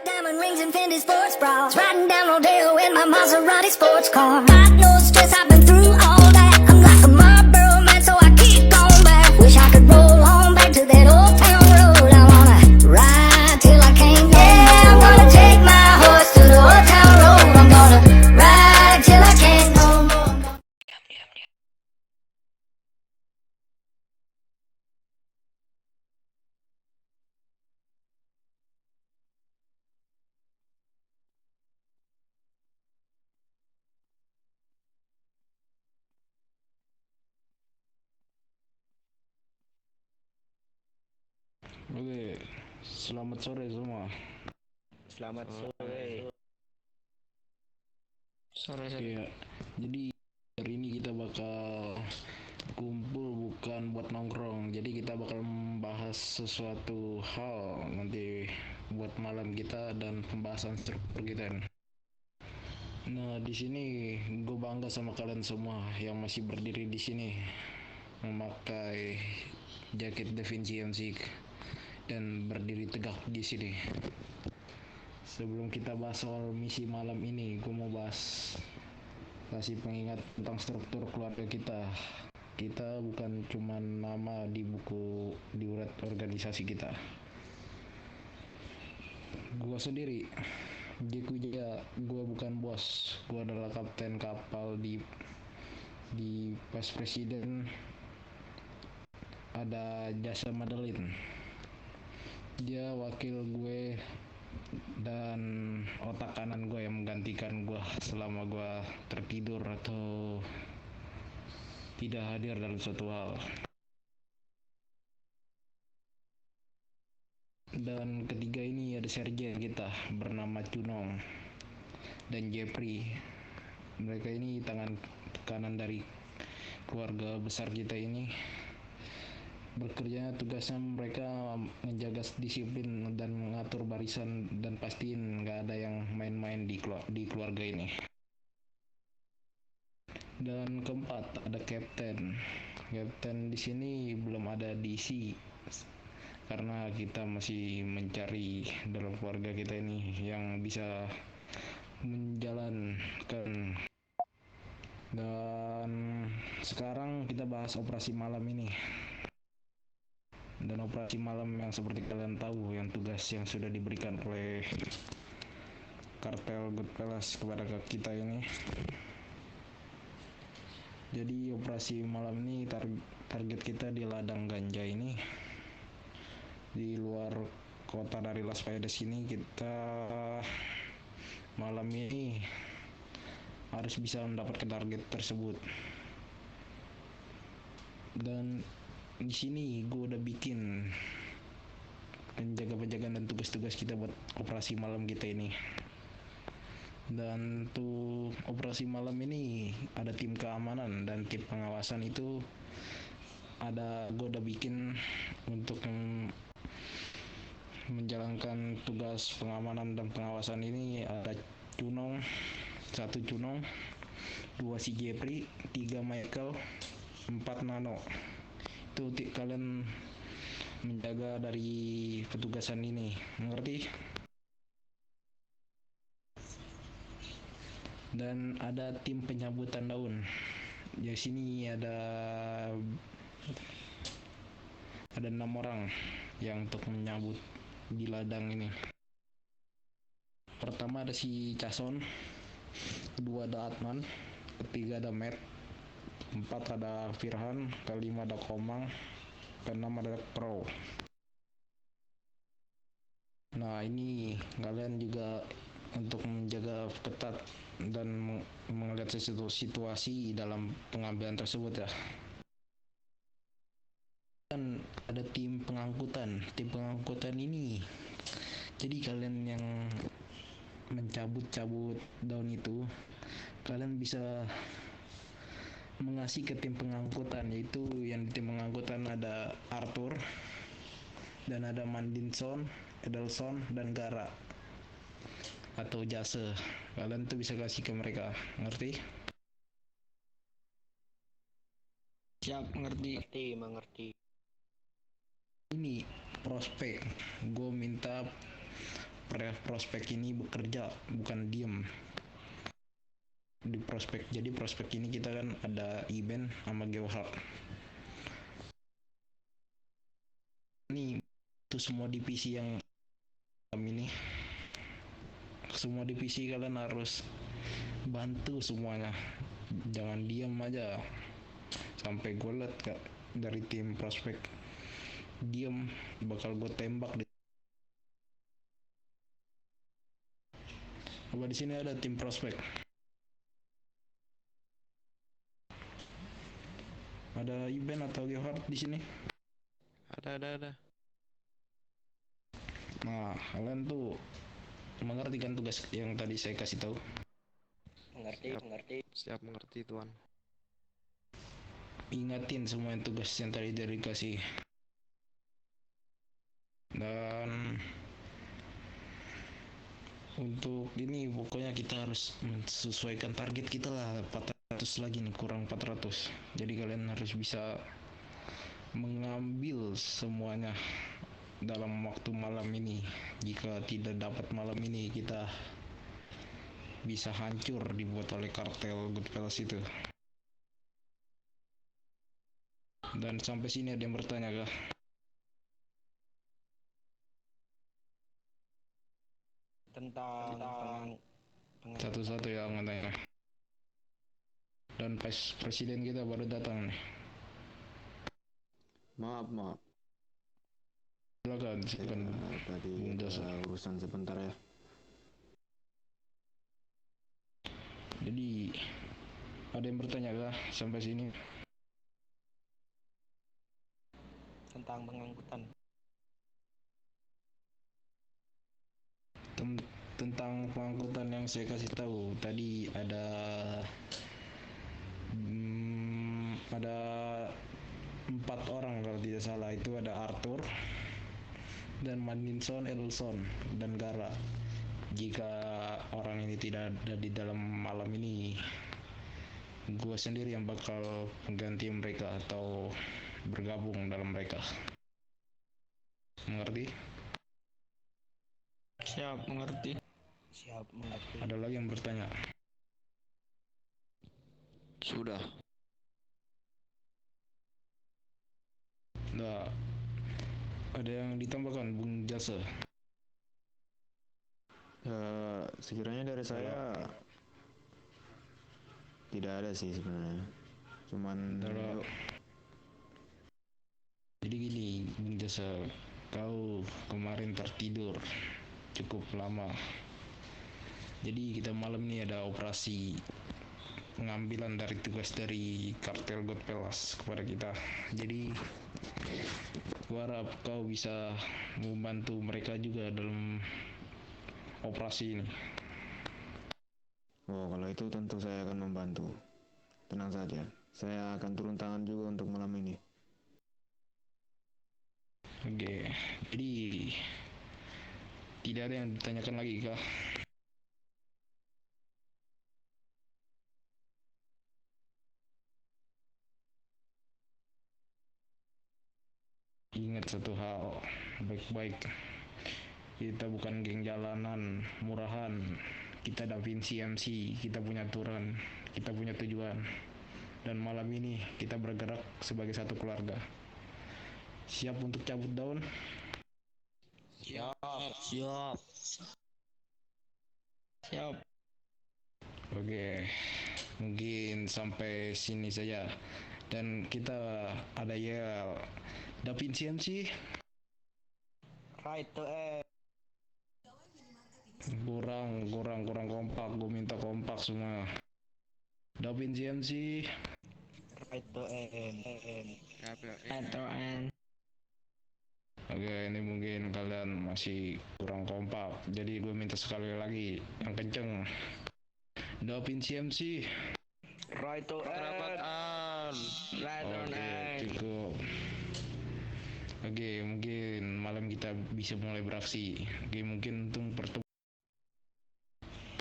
Diamond rings and Fendi sports bras. Riding down Rodeo in my Maserati sports car. Got no stress, I've been through all that. I'm like a Marlboro man, so I keep going back. Wish I could roll on back to that old town road. I wanna ride till I can't go more. Yeah, I'm gonna take my horse to the old town road. I'm gonna ride till I can't no more. Oke, selamat sore semua. Selamat sore. Sore. Iya, jadi hari ini kita bakal kumpul bukan buat nongkrong. Jadi kita bakal membahas sesuatu hal nanti buat malam kita dan pembahasan struktur kita. Nah, di sini gue bangga sama kalian semua yang masih berdiri di sini memakai jaket Da Vinci MC dan berdiri tegak di sini. Sebelum kita bahas soal misi malam ini, gue mau kasih pengingat tentang struktur keluarga kita. Kita bukan cuma nama di buku di urat organisasi kita. Gue sendiri, Jeku Jaya, gue bukan bos. Gue adalah kapten kapal di pas presiden. Ada Jasa Madeline. Dia wakil gue dan otak kanan gue yang menggantikan gue selama gue tertidur atau tidak hadir dalam suatu hal. Dan ketiga ini ada serjen kita bernama Cunong dan Jeffrey. Mereka ini tangan kanan dari keluarga besar kita ini. Bekerja tugasnya mereka menjaga disiplin dan mengatur barisan dan pastiin nggak ada yang main-main di keluarga ini. Dan keempat ada kapten. Kapten di sini belum ada DC karena kita masih mencari dalam keluarga kita ini yang bisa menjalankan. Dan sekarang kita bahas operasi malam ini. Dan operasi malam yang seperti kalian tahu, yang tugas yang sudah diberikan oleh kartel Goodfellas kepada kita ini. Jadi operasi malam ini target kita di ladang ganja ini, di luar kota dari Las Vegas ini. Kita malam ini harus bisa mendapatkan target tersebut. Dan di sini gue udah bikin penjagaan dan tugas-tugas kita buat operasi malam kita ini. Dan untuk operasi malam ini ada tim keamanan dan tim pengawasan itu gue udah bikin untuk menjalankan tugas pengamanan dan pengawasan ini. Ada Cunong, 1 Cunong, 2 si Jeffrey, 3 Michael, 4 Nano. Itu kalian menjaga dari petugasan ini, mengerti? Dan ada tim penyambutan daun. Di sini ada 6 orang yang untuk menyambut di ladang ini. Pertama ada si Cason, kedua ada Atman, ketiga ada Matt, 4 ada Firhan, kelima ada Komang, keenam ada Pro. Nah, ini kalian juga untuk menjaga ketat dan melihat situasi dalam pengambilan tersebut ya. Dan ada tim pengangkutan. Tim pengangkutan ini, jadi kalian yang mencabut daun itu, kalian bisa mengasih ke tim pengangkutan, yaitu yang di tim pengangkutan ada Arthur dan ada Mandinson, Edelson dan Gara atau Jase. Kalian tuh bisa kasih ke mereka, ngerti? Siap, mengerti. Mengerti. Ini prospek, gue minta prospek ini bekerja, bukan diem di prospek. Jadi prospek ini kita kan ada event sama Geohard. Ini itu semua divisi yang ini, semua divisi kalian harus bantu semuanya, jangan diam aja. Sampai gue liat kak dari tim prospek diem bakal gue tembak deh. Apa di sini ada tim prospek? Ada event atau Geohard di sini? Ada. Nah, kalian tuh mengerti kan tugas yang tadi saya kasih tahu? Mengerti. Siap mengerti, Tuan. Ingatin semua yang tugas yang tadi dari kasih. Dan untuk ini pokoknya kita harus menyesuaikan target kita lah, 400 lagi nih, kurang 400. Jadi kalian harus bisa mengambil semuanya dalam waktu malam ini. Jika tidak dapat malam ini, kita bisa hancur dibuat oleh kartel Goodfellas itu. Dan sampai sini ada yang bertanya kah? Tentang Satu-satu ya nanya. Dan presiden kita baru datang nih. Maaf. Silakan. Tadi Bung ada Jasa. urusan sebentar ya. Jadi ada yang bertanya kah sampai sini? tentang pengangkutan. Tentang pengangkutan yang saya kasih tahu tadi ada ada 4 orang kalau tidak salah. Itu ada Arthur dan Mandinson, Elson dan Gara. Jika orang ini tidak ada di dalam malam ini, gue sendiri yang bakal mengganti mereka atau bergabung dalam mereka. Mengerti? Siap mengerti. Ada lagi yang bertanya? Sudah. Nah, ada yang ditambahkan Bung Jasa? Sekiranya dari saya tidak ada sih sebenarnya. Cuman Kalau jadi gini Bung Jasa, kau kemarin tertidur cukup lama. Jadi kita malam ini ada operasi pengambilan dari tugas dari kartel Goodfellas kepada kita. Jadi gua harap kau bisa membantu mereka juga dalam operasi ini. oh, kalau itu tentu saya akan membantu. Tenang saja. Saya akan turun tangan juga untuk malam ini. Oke, jadi tidak ada yang ditanyakan lagi kah? Ingat satu hal baik-baik, kita bukan geng jalanan murahan. Kita Da Vinci MC, kita punya aturan, kita punya tujuan. Dan malam ini kita bergerak sebagai satu keluarga. Siap untuk cabut daun? Siap. Oke, mungkin sampai sini saja. Dan kita ada yel Da Vinci MC. Right to end. Kurang kompak. Gue minta kompak semua. Da Vinci MC. Right to end. Oke, ini mungkin kalian masih kurang kompak. Jadi gue minta sekali lagi yang kenceng. Da Vinci MC. Right to end. Oke, cukup. Oke, mungkin malam kita bisa mulai beraksi. Oke, mungkin untuk pertemuan.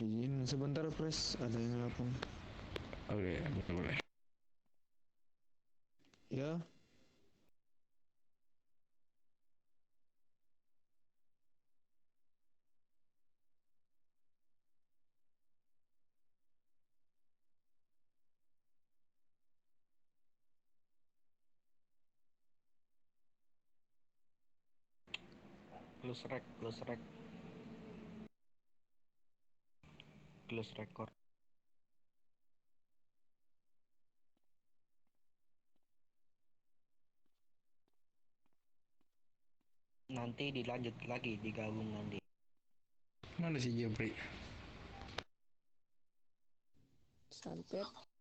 Izin sebentar, Pres. Ada yang nelpon. Oke, boleh. Ya. Close rec, close rec. Close record. Nanti dilanjut lagi, digabung nanti. Mana si Jepri? Santet.